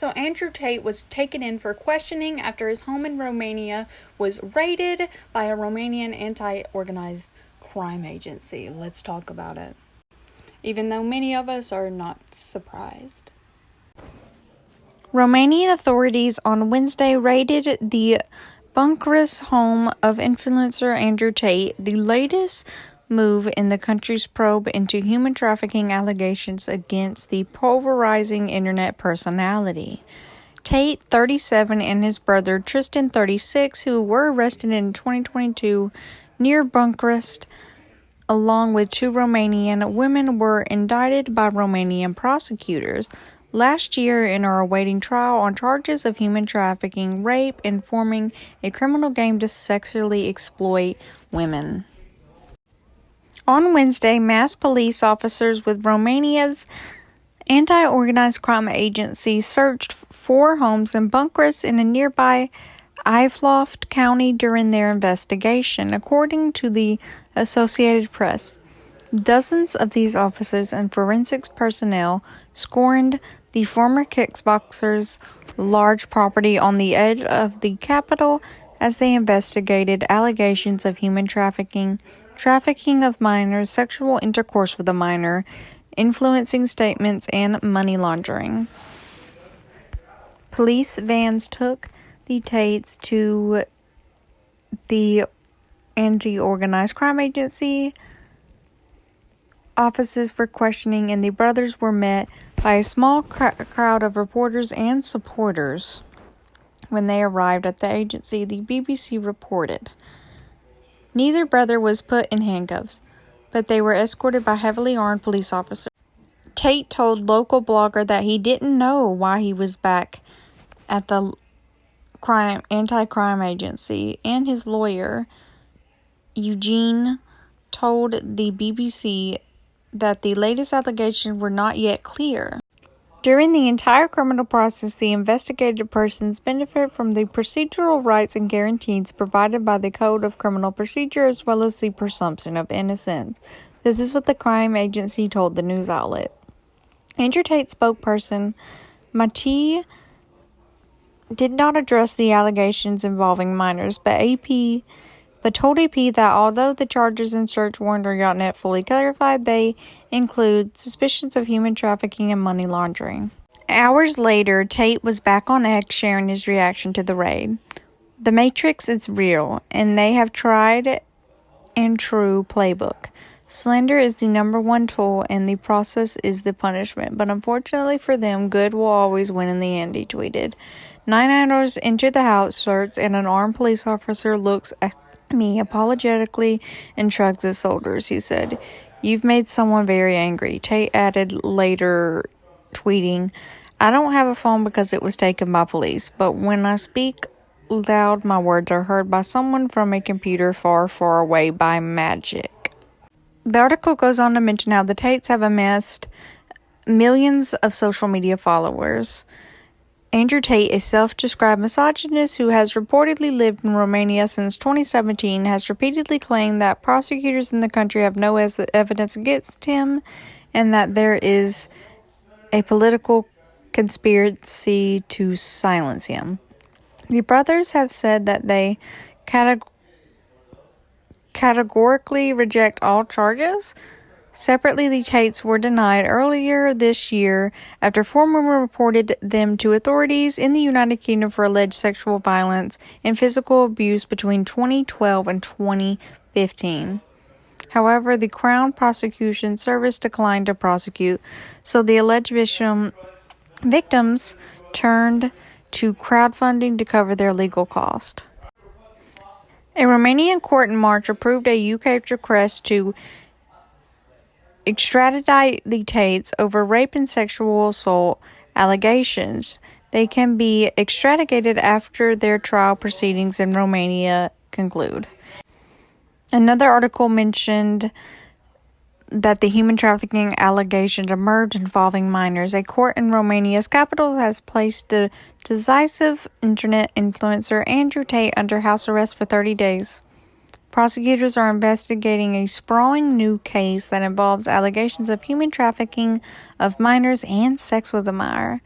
So Andrew Tate was taken in for questioning after his home in Romania was raided by a Romanian anti-organized crime agency. Let's talk about it. Even though many of us are not surprised. Romanian authorities on Wednesday raided the Bucharest home of influencer Andrew Tate, the latest move in the country's probe into human trafficking allegations against the polarizing internet personality. Tate, 37, and his brother Tristan, 36, who were arrested in 2022 near Bucharest, along with 2 Romanian women, were indicted by Romanian prosecutors last year and are awaiting trial on charges of human trafficking, rape, and forming a criminal gang to sexually exploit women. On Wednesday, masked police officers with Romania's anti-organized crime agency searched 4 homes in Bucharest and a nearby Ifloft County during their investigation, according to the Associated Press. Dozens of these officers and forensics personnel scoured the former kickboxer's large property on the edge of the capital as they investigated allegations of human trafficking, trafficking of minors, sexual intercourse with a minor, influencing statements, and money laundering. Police vans took the Tates to the anti-organized crime agency offices for questioning, and the brothers were met by a small crowd of reporters and supporters when they arrived at the agency, the BBC reported. Neither brother was put in handcuffs, but they were escorted by heavily armed police officers. Tate told local blogger that he didn't know why he was back at the anti-crime agency, and his lawyer, Eugene, told the BBC that the latest allegations were not yet clear. During the entire criminal process, the investigated persons benefit from the procedural rights and guarantees provided by the Code of Criminal Procedure, as well as the presumption of innocence. This is what the crime agency told the news outlet. Andrew Tate's spokesperson, Tate, did not address the allegations involving minors, but told AP that although the charges and search warrant are not yet fully clarified, they include suspicions of human trafficking and money laundering. Hours later, Tate was back on X sharing his reaction to the raid. The Matrix is real, and they have tried and true playbook. Slander is the number one tool, and the process is the punishment. But unfortunately for them, good will always win in the end, he tweeted. 9 hours into the house search, and an armed police officer looks at me apologetically and shrugs his shoulders. He said, "You've made someone very angry." Tate added later, tweeting, "I don't have a phone because it was taken by police, but when I speak loud, my words are heard by someone from a computer far, far away by magic." The article goes on to mention how the Tates have amassed millions of social media followers. Andrew Tate, a self-described misogynist who has reportedly lived in Romania since 2017, has repeatedly claimed that prosecutors in the country have no evidence against him and that there is a political conspiracy to silence him. The brothers have said that they categorically reject all charges. Separately, the Tates were denied earlier this year after 4 women reported them to authorities in the United Kingdom for alleged sexual violence and physical abuse between 2012 and 2015. However, the Crown Prosecution Service declined to prosecute, so the alleged victims turned to crowdfunding to cover their legal costs. A Romanian court in March approved a UK request to extradite the Tates over rape and sexual assault allegations. They can be extradited after their trial proceedings in Romania conclude. Another article mentioned that the human trafficking allegations emerged involving minors. A court in Romania's capital has placed the decisive internet influencer Andrew Tate under house arrest for 30 days. Prosecutors are investigating a sprawling new case that involves allegations of human trafficking of minors and sex with a minor.